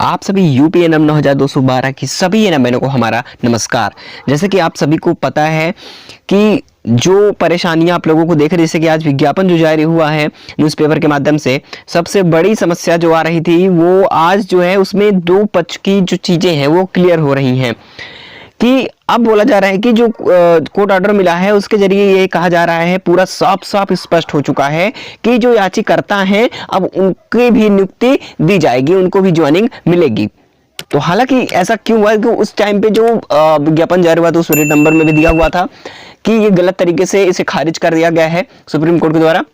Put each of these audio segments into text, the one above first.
आप सभी यूपीएनएम 9212 की सभी एनएम बहनों को हमारा नमस्कार। जैसे कि आप सभी को पता है कि जो परेशानियां आप लोगों को देख रहे, जैसे कि आज विज्ञापन जो जारी हुआ है न्यूज़पेपर के माध्यम से, सबसे बड़ी समस्या जो आ रही थी वो आज जो है उसमें दो पक्ष की जो चीजें हैं वो क्लियर हो रही हैं। कि अब बोला जा रहा है कि जो कोर्ट ऑर्डर मिला है उसके जरिए ये कहा जा रहा है, पूरा साफ साफ स्पष्ट हो चुका है कि जो याचिकाकर्ता हैं अब उनकी भी नियुक्ति दी जाएगी, उनको भी ज्वाइनिंग मिलेगी। तो हालांकि ऐसा क्यों हुआ कि उस टाइम पे जो विज्ञापन जारी हुआ था उस रेट नंबर में भी दिया हुआ था कि ये गलत तरीके से इसे खारिज कर दिया गया है सुप्रीम कोर्ट के द्वारा।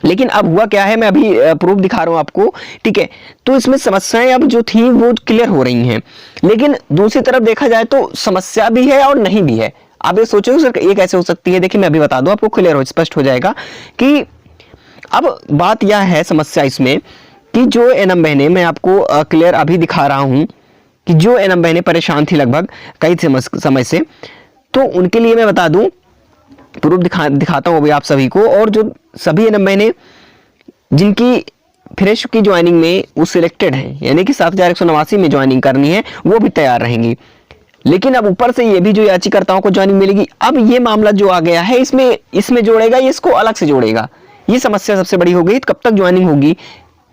लेकिन अब हुआ क्या है, मैं अभी प्रूफ दिखा रहा हूं आपको, ठीक है। तो इसमें समस्याएं अब जो थी वो क्लियर हो रही हैं, लेकिन दूसरी तरफ देखा जाए तो समस्या भी है और नहीं भी है। आप ये सोचो सर ये कैसे हो सकती है, देखिए मैं अभी बता दूं आपको, क्लियर हो स्पष्ट हो जाएगा कि अब बात यह है समस्या इसमें कि जो एनएम बहनें, मैं आपको क्लियर अभी दिखा रहा हूं कि जो एनएम बहनें परेशान थी लगभग कई समय से, तो उनके लिए मैं बता दूं, प्रूफ दिखाता हूं अभी आप सभी को। और जो सभी एनएम बहनें जिनकी फ्रेश की ज्वाइनिंग में वो सिलेक्टेड है, यानी कि 7189 में ज्वाइनिंग करनी है, वो भी तैयार रहेंगी। लेकिन अब ऊपर से ये भी जो याचिकाकर्ताओं को ज्वाइनिंग मिलेगी, अब ये मामला जो आ गया है इसमें जोड़ेगा, ये इसको अलग से जोड़ेगा। ये समस्या सबसे बड़ी हो गई, कब तक ज्वाइनिंग होगी,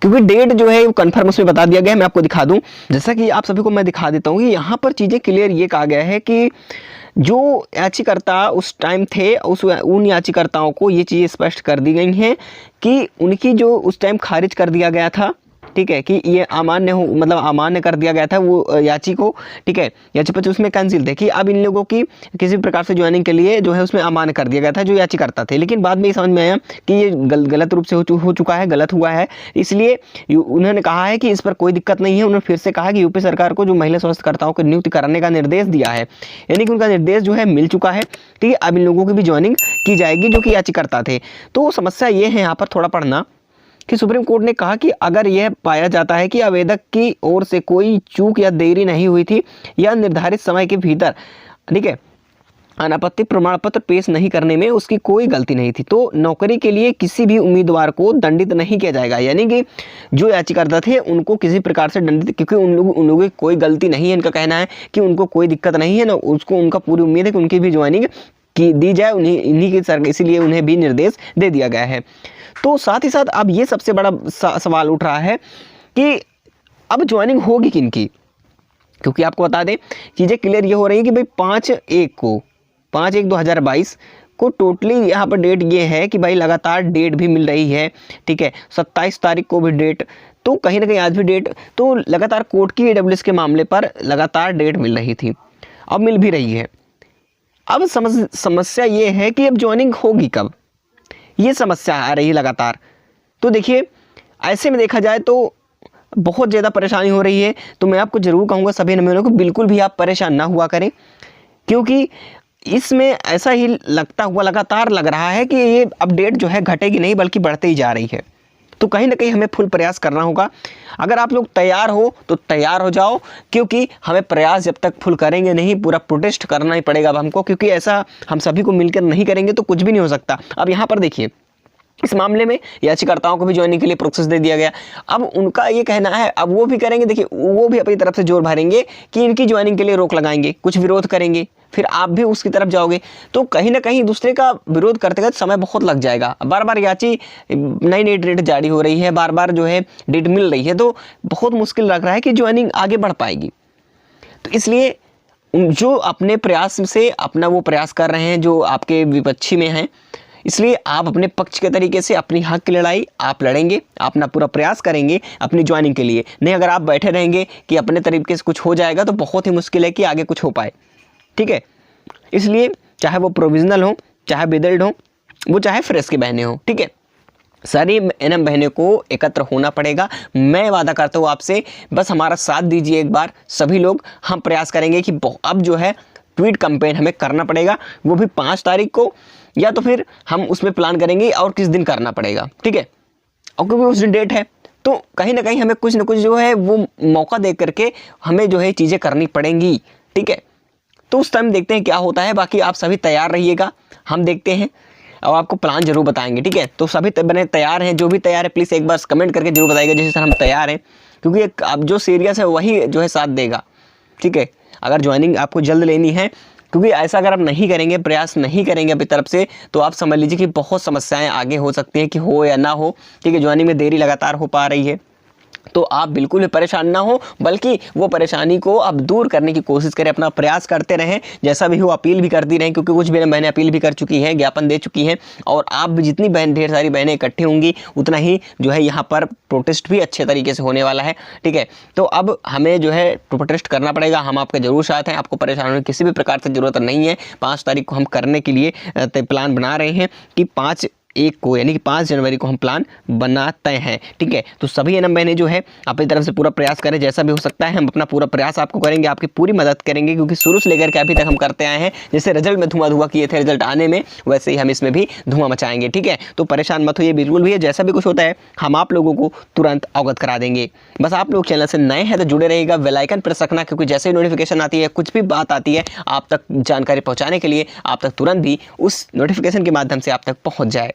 क्योंकि डेट जो है वो कंफर्म उसमें बता दिया गया है। मैं आपको दिखा दूं, जैसा कि आप सभी को मैं दिखा देता हूं कि यहाँ पर चीजें क्लियर ये कहा गया है कि जो याचिकाकर्ता उस टाइम थे उन याचिकाकर्ताओं को ये चीज़ें स्पष्ट कर दी गई हैं कि उनकी जो उस टाइम खारिज कर दिया गया था, ठीक है, कि ये अमान्य हो, मतलब अमान्य कर दिया गया था वो याची को, ठीक है, याचिका उसमें कैंसिल थे कि अब इन लोगों की किसी भी प्रकार से ज्वाइनिंग के लिए जो है उसमें अमान्य कर दिया गया था जो याचिकाकर्ता थे। लेकिन बाद में ये समझ में आया कि ये गलत रूप से हो चुका है, गलत हुआ है, इसलिए उन्होंने कहा है कि इस पर कोई दिक्कत नहीं है। उन्होंने फिर से कहा कि यूपी सरकार को जो महिला स्वास्थ्यकर्ताओं को नियुक्त करने का निर्देश दिया है, यानी कि उनका निर्देश जो है मिल चुका है, ठीक है। अब इन लोगों की भी ज्वाइनिंग की जाएगी जो कि याचिकाकर्ता थे। तो समस्या ये है यहाँ पर थोड़ा पढ़ना कि सुप्रीम कोर्ट ने कहा कि अगर यह पाया जाता है कि आवेदक की ओर से कोई चूक या देरी नहीं हुई थी या निर्धारित समय के भीतर, ठीक है, अनापत्ति प्रमाण पत्र पेश नहीं करने में उसकी कोई गलती नहीं थी, तो नौकरी के लिए किसी भी उम्मीदवार को दंडित नहीं किया जाएगा। यानी कि जो याचिकाकर्ता थे उनको किसी प्रकार से दंडित, क्योंकि उन लोगों की कोई गलती नहीं है, इनका कहना है कि उनको कोई दिक्कत नहीं है ना, उसको उनका पूरी उम्मीद है कि उनकी भी ज्वाइनिंग की दी जाए, उन्हीं इन्हीं की सरकार, इसीलिए उन्हें भी निर्देश दे दिया गया है। तो साथ ही साथ अब ये सबसे बड़ा सवाल उठ रहा है कि अब ज्वाइनिंग होगी किनकी, क्योंकि आपको बता दें चीज़ें क्लियर ये हो रही है कि भाई 5/1/2022 को टोटली यहाँ पर डेट ये है कि भाई लगातार डेट भी मिल रही है, ठीक है, 27 तारीख को भी डेट, तो कहीं ना कहीं आज भी डेट, तो लगातार कोर्ट की ईडब्ल्यूएस के मामले पर लगातार डेट मिल रही थी, अब मिल भी रही है। अब समस्या ये है कि अब ज्वाइनिंग होगी कब, ये समस्या आ रही है लगातार। तो देखिए ऐसे में देखा जाए तो बहुत ज़्यादा परेशानी हो रही है। तो मैं आपको ज़रूर कहूँगा सभी नम्बरों को बिल्कुल भी आप परेशान ना हुआ करें, क्योंकि इसमें ऐसा ही लगता हुआ लगातार लग रहा है कि ये अपडेट जो है घटेगी नहीं बल्कि बढ़ते ही जा रही है। तो कहीं ना कहीं हमें फुल प्रयास करना होगा। अगर आप लोग तैयार हो तो तैयार हो जाओ, क्योंकि हमें प्रयास जब तक फुल करेंगे नहीं, पूरा प्रोटेस्ट करना ही पड़ेगा अब हमको, क्योंकि ऐसा हम सभी को मिलकर नहीं करेंगे तो कुछ भी नहीं हो सकता। अब यहाँ पर देखिए इस मामले में याचिकाकर्ताओं को भी ज्वाइनिंग के लिए प्रोसेस दे दिया गया। अब उनका ये कहना है, अब वो भी करेंगे, देखिए वो भी अपनी तरफ से जोर भरेंगे कि इनकी ज्वाइनिंग के लिए रोक लगाएंगे, कुछ विरोध करेंगे, फिर आप भी उसकी तरफ जाओगे, तो कहीं ना कहीं दूसरे का विरोध करते करते समय बहुत लग जाएगा। बार बार याची नई नई डेट जारी हो रही है, बार बार जो है डेट मिल रही है, तो बहुत मुश्किल लग रहा है कि ज्वाइनिंग आगे बढ़ पाएगी। तो इसलिए जो अपने प्रयास से अपना वो प्रयास कर रहे हैं जो आपके विपक्षी में हैं, इसलिए आप अपने पक्ष के तरीके से अपनी हक की लड़ाई आप लड़ेंगे, अपना पूरा प्रयास करेंगे अपनी ज्वाइनिंग के लिए। नहीं अगर आप बैठे रहेंगे कि अपने तरीके से कुछ हो जाएगा तो बहुत ही मुश्किल है कि आगे कुछ हो पाए, ठीक है। इसलिए चाहे वो प्रोविजनल हो, चाहे विदल्ड हो, वो चाहे फ्रेश की बहनें हो, ठीक है, सारी एनएम बहनें को एकत्र होना पड़ेगा। मैं वादा करता हूँ आपसे, बस हमारा साथ दीजिए एक बार सभी लोग। हम प्रयास करेंगे कि अब जो है ट्वीट कैंपेन हमें करना पड़ेगा, वो भी 5 तारीख को, या तो फिर हम उसमें प्लान करेंगे और किस दिन करना पड़ेगा, ठीक है। और क्योंकि उस दिन डेट है तो कहीं ना कहीं हमें कुछ ना कुछ जो है वो मौका दे करके हमें जो है चीज़ें करनी पड़ेंगी, ठीक है। तो उस टाइम देखते हैं क्या होता है। बाकी आप सभी तैयार रहिएगा, हम देखते हैं। और आपको प्लान जरूर बताएंगे, ठीक है। तो सभी बने तैयार हैं, जो भी तैयार है प्लीज़ एक बार कमेंट करके जरूर बताइएगा जैसे सर हम तैयार हैं, क्योंकि अब जो सीरियस है वही जो है साथ देगा, ठीक है। अगर ज्वाइनिंग आपको जल्द लेनी है, क्योंकि ऐसा अगर आप नहीं करेंगे, प्रयास नहीं करेंगे अपनी तरफ से, तो आप समझ लीजिए कि बहुत समस्याएं आगे हो सकती हैं कि हो या ना हो, ठीक है। ज्वाइनिंग में देरी लगातार हो पा रही है, तो आप बिल्कुल भी परेशान ना हो, बल्कि वो परेशानी को आप दूर करने की कोशिश करें, अपना प्रयास करते रहें। जैसा भी हो अपील भी करती रहें, क्योंकि कुछ बहनें अपील भी कर चुकी हैं, ज्ञापन दे चुकी हैं, और आप भी जितनी बहन ढेर सारी बहनें इकट्ठी होंगी उतना ही जो है यहाँ पर प्रोटेस्ट भी अच्छे तरीके से होने वाला है, ठीक है। तो अब हमें जो है प्रोटेस्ट करना पड़ेगा, हम आपके जरूर साथ हैं, आपको परेशान होने की किसी भी प्रकार से ज़रूरत नहीं है। 5 तारीख को हम करने के लिए प्लान बना रहे हैं कि 5/1 को यानी कि 5 जनवरी को हम प्लान बनाते हैं, ठीक है। तो सभी एनएम बहनें जो है अपनी तरफ से पूरा प्रयास करें, जैसा भी हो सकता है हम अपना पूरा प्रयास आपको करेंगे, आपकी पूरी मदद करेंगे, क्योंकि शुरू से लेकर के अभी तक हम करते आए हैं। जैसे रिजल्ट में धुआं किए थे रिजल्ट आने में, वैसे ही हम इसमें भी धुआं मचाएंगे, ठीक है। तो परेशान मत होइए बिल्कुल भी, जैसा भी कुछ होता है हम आप लोगों को तुरंत अवगत करा देंगे। बस आप लोग चैनल से नए हैं तो जुड़े रहिएगा, बेल आइकन प्रेस रखना, क्योंकि जैसे ही नोटिफिकेशन आती है, कुछ भी बात आती है आप तक जानकारी पहुँचाने के लिए, आप तक तुरंत भी उस नोटिफिकेशन के माध्यम से आप तक पहुँच जाए।